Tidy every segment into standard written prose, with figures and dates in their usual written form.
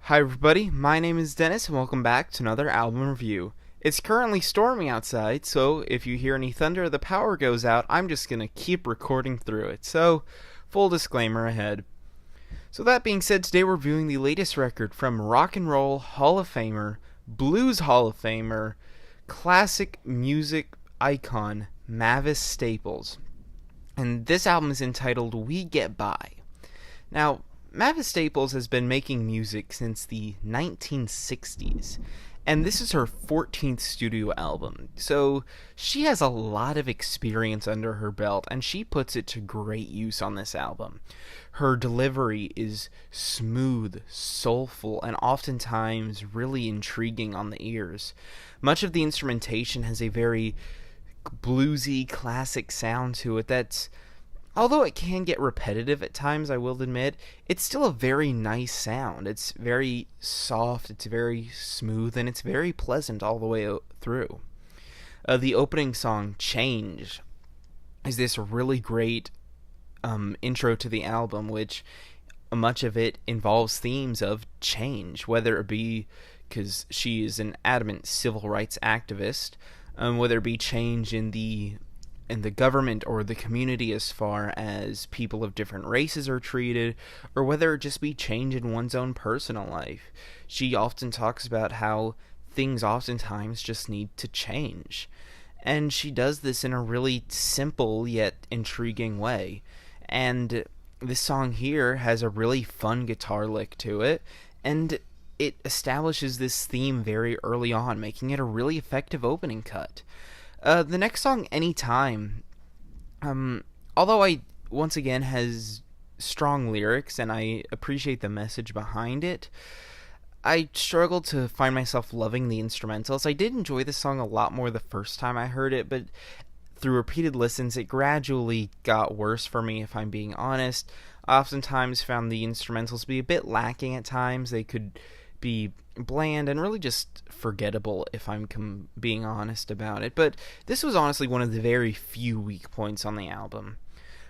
Hi everybody, my name is Dennis and welcome back to another album review. It's currently stormy outside, so if you hear any thunder or the power goes out, I'm just gonna keep recording through it. So, full disclaimer ahead. So that being said, today we're reviewing the latest record from Rock and Roll Hall of Famer, Blues Hall of Famer, classic music icon, Mavis Staples. And this album is entitled We Get By. Now, Mavis Staples has been making music since the 1960s, and this is her 14th studio album, so she has a lot of experience under her belt, and she puts it to great use on this album. Her delivery is smooth, soulful, and oftentimes really intriguing on the ears. Much of the instrumentation has a very bluesy, classic sound to it that's, although it can get repetitive at times, I will admit, it's still a very nice sound. It's very soft, it's very smooth, and it's very pleasant all the way through. The opening song, Change, is this really great intro to the album, which much of it involves themes of change, whether it be because she is an adamant civil rights activist, whether it be change in the government or the community as far as people of different races are treated, or whether it just be change in one's own personal life. She often talks about how things oftentimes just need to change. And she does this in a really simple yet intriguing way. And this song here has a really fun guitar lick to it, and it establishes this theme very early on, making it a really effective opening cut. The next song, Anytime, although once again has strong lyrics and I appreciate the message behind it, I struggled to find myself loving the instrumentals. I did enjoy the song a lot more the first time I heard it, but through repeated listens, it gradually got worse for me, if I'm being honest. I oftentimes found the instrumentals to be a bit lacking at times. They could be bland and really just forgettable, if I'm being honest about it. But this was honestly one of the very few weak points on the album.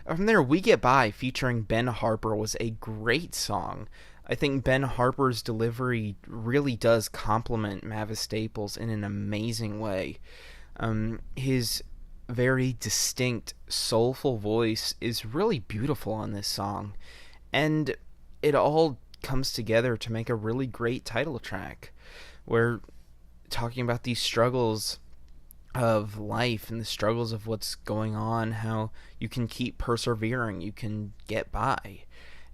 From there, We Get By, featuring Ben Harper, was a great song. I think Ben Harper's delivery really does complement Mavis Staples in an amazing way. His very distinct, soulful voice is really beautiful on this song, and it all comes together to make a really great title track. We're talking about these struggles of life and the struggles of what's going on, how you can keep persevering, you can get by.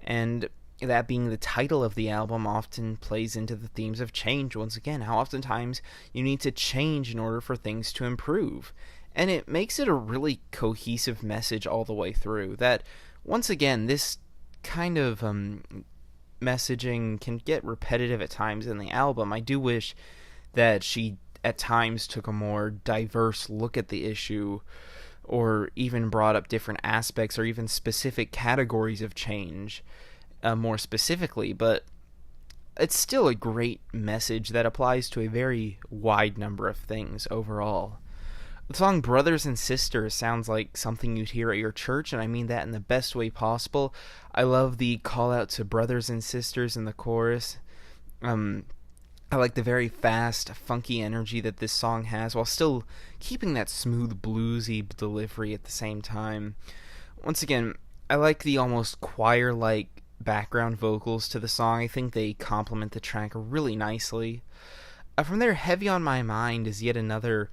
And that being the title of the album often plays into the themes of change once again, how oftentimes you need to change in order for things to improve. And it makes it a really cohesive message all the way through, that once again, this kind of messaging can get repetitive at times in the album. I do wish that she at times took a more diverse look at the issue, or even brought up different aspects or even specific categories of change more specifically, but it's still a great message that applies to a very wide number of things overall. The song Brothers and Sisters sounds like something you'd hear at your church, and I mean that in the best way possible. I love the call out to brothers and sisters in the chorus. I like the very fast, funky energy that this song has, while still keeping that smooth, bluesy delivery at the same time. Once again, I like the almost choir-like background vocals to the song. I think they complement the track really nicely. From there, Heavy on My Mind is yet another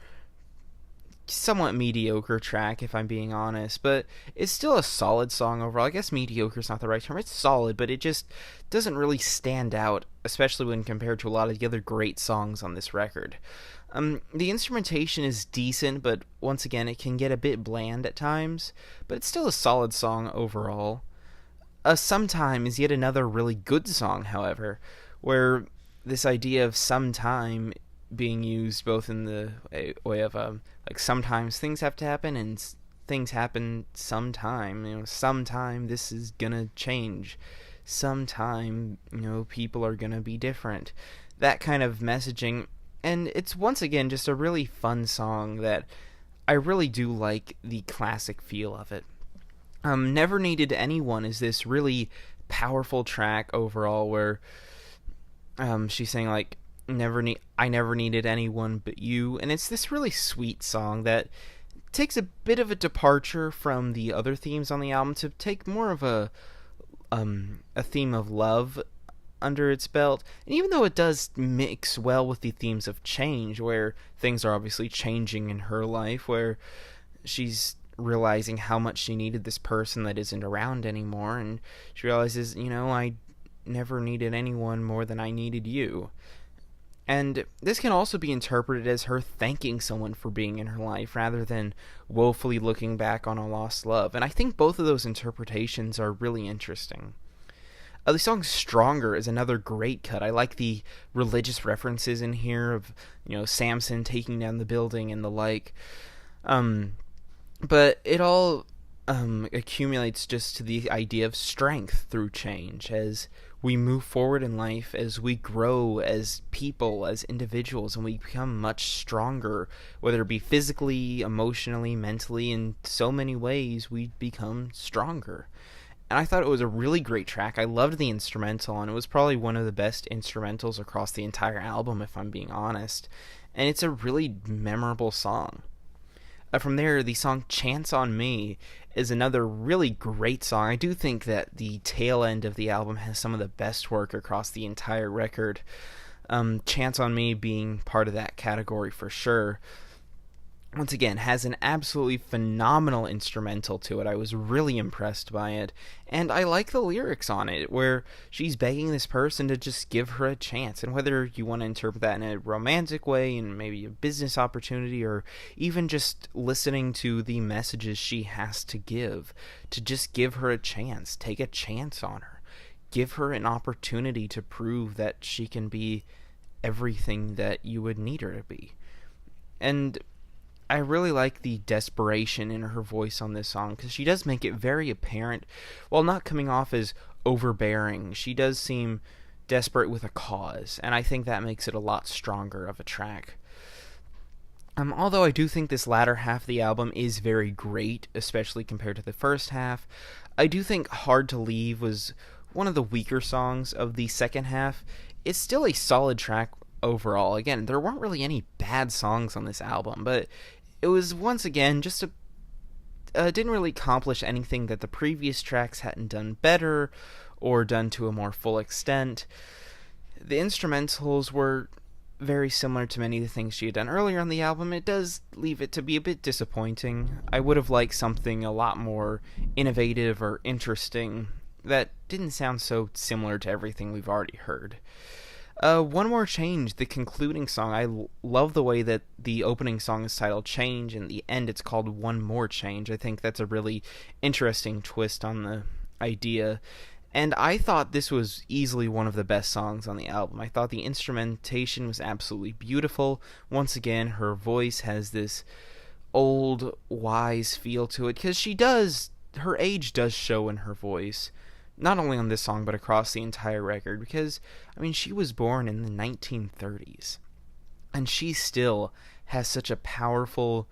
somewhat mediocre track, if I'm being honest, but it's still a solid song overall. I guess mediocre is not the right term. It's solid, but it just doesn't really stand out, especially when compared to a lot of the other great songs on this record. The instrumentation is decent, but once again, it can get a bit bland at times, but it's still a solid song overall. Sometime is yet another really good song, however, where this idea of sometime being used both in the way of like sometimes things have to happen and things happen sometime. Sometime this is gonna change. Sometime people are gonna be different. That kind of messaging, and it's once again just a really fun song that I really do like the classic feel of it. Never Needed Anyone is this really powerful track overall where She's saying like, I never needed anyone but you, and it's this really sweet song that takes a bit of a departure from the other themes on the album to take more of a theme of love under its belt. And even though it does mix well with the themes of change, where things are obviously changing in her life, where she's realizing how much she needed this person that isn't around anymore, and she realizes, I never needed anyone more than I needed you. And this can also be interpreted as her thanking someone for being in her life rather than woefully looking back on a lost love. And I think both of those interpretations are really interesting. The song Stronger is another great cut. I like the religious references in here of, Samson taking down the building and the like. But it all accumulates just to the idea of strength through change as we move forward in life, as we grow as people, as individuals, and we become much stronger, whether it be physically, emotionally, mentally. In so many ways, we become stronger. And I thought it was a really great track. I loved the instrumental, and it was probably one of the best instrumentals across the entire album, if I'm being honest. And it's a really memorable song. From there, the song Chance on Me is another really great song. I do think that the tail end of the album has some of the best work across the entire record. Chance on Me being part of that category for sure. Once again, has an absolutely phenomenal instrumental to it. I was really impressed by it. And I like the lyrics on it, where she's begging this person to just give her a chance. And whether you want to interpret that in a romantic way, and maybe a business opportunity, or even just listening to the messages she has to just give her a chance. Take a chance on her. Give her an opportunity to prove that she can be everything that you would need her to be. And I really like the desperation in her voice on this song, because she does make it very apparent, while not coming off as overbearing. She does seem desperate with a cause, and I think that makes it a lot stronger of a track. Although I do think this latter half of the album is very great, especially compared to the first half, I do think Hard to Leave was one of the weaker songs of the second half. It's still a solid track overall. Again, there weren't really any bad songs on this album, but it was, once again, just didn't really accomplish anything that the previous tracks hadn't done better or done to a more full extent. The instrumentals were very similar to many of the things she had done earlier on the album. It does leave it to be a bit disappointing. I would have liked something a lot more innovative or interesting that didn't sound so similar to everything we've already heard. One More Change, the concluding song. I love the way that the opening song is titled Change, and the end it's called One More Change. I think that's a really interesting twist on the idea. And I thought this was easily one of the best songs on the album. I thought the instrumentation was absolutely beautiful. Once again, her voice has this old, wise feel to it, because her age does show in her voice. Not only on this song, but across the entire record. Because, she was born in the 1930s. And she still has such a powerful,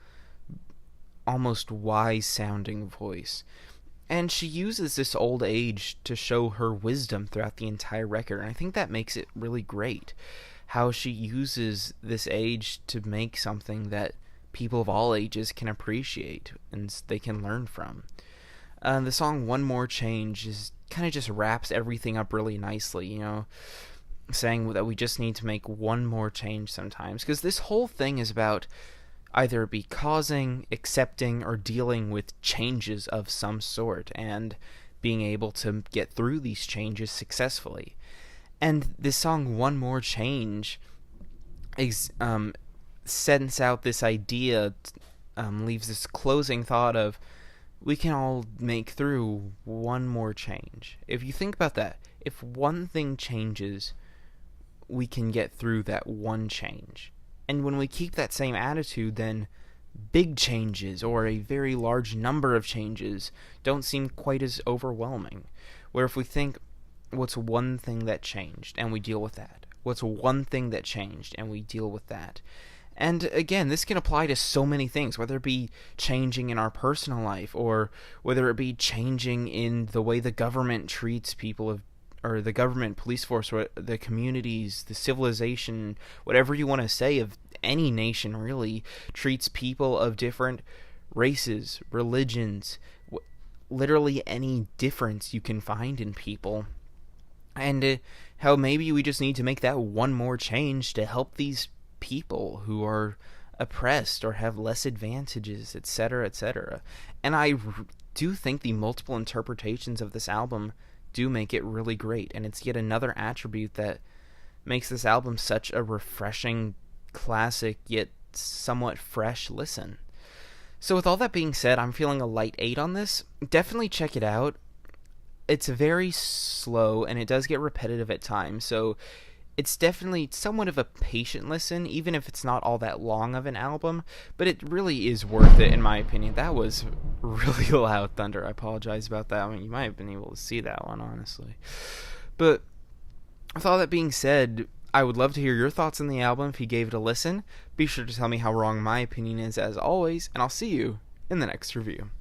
almost wise-sounding voice. And she uses this old age to show her wisdom throughout the entire record. And I think that makes it really great. How she uses this age to make something that people of all ages can appreciate and they can learn from. The song One More Change is kind of just wraps everything up really nicely, saying that we just need to make one more change sometimes, because this whole thing is about either be causing, accepting, or dealing with changes of some sort, and being able to get through these changes successfully. And this song One More Change sends out this idea, leaves this closing thought of, we can all make through one more change. If you think about that, if one thing changes, we can get through that one change. And when we keep that same attitude, then big changes or a very large number of changes don't seem quite as overwhelming. Where if we think, what's one thing that changed, and we deal with that? What's one thing that changed, and we deal with that? And again, this can apply to so many things, whether it be changing in our personal life, or whether it be changing in the way the government treats people of or the government, police force, or the communities, the civilization, whatever you want to say of any nation really, treats people of different races, religions, literally any difference you can find in people. And how maybe we just need to make that one more change to help these people who are oppressed or have less advantages, etc., etc. And I do think the multiple interpretations of this album do make it really great, and it's yet another attribute that makes this album such a refreshing, classic, yet somewhat fresh listen. So with all that being said, I'm feeling a light 8 on this. Definitely check it out. It's very slow, and it does get repetitive at times, so it's definitely somewhat of a patient listen, even if it's not all that long of an album, but it really is worth it, in my opinion. That was really loud thunder. I apologize about that. I mean, you might have been able to see that one, honestly. But with all that being said, I would love to hear your thoughts on the album if you gave it a listen. Be sure to tell me how wrong my opinion is, as always, and I'll see you in the next review.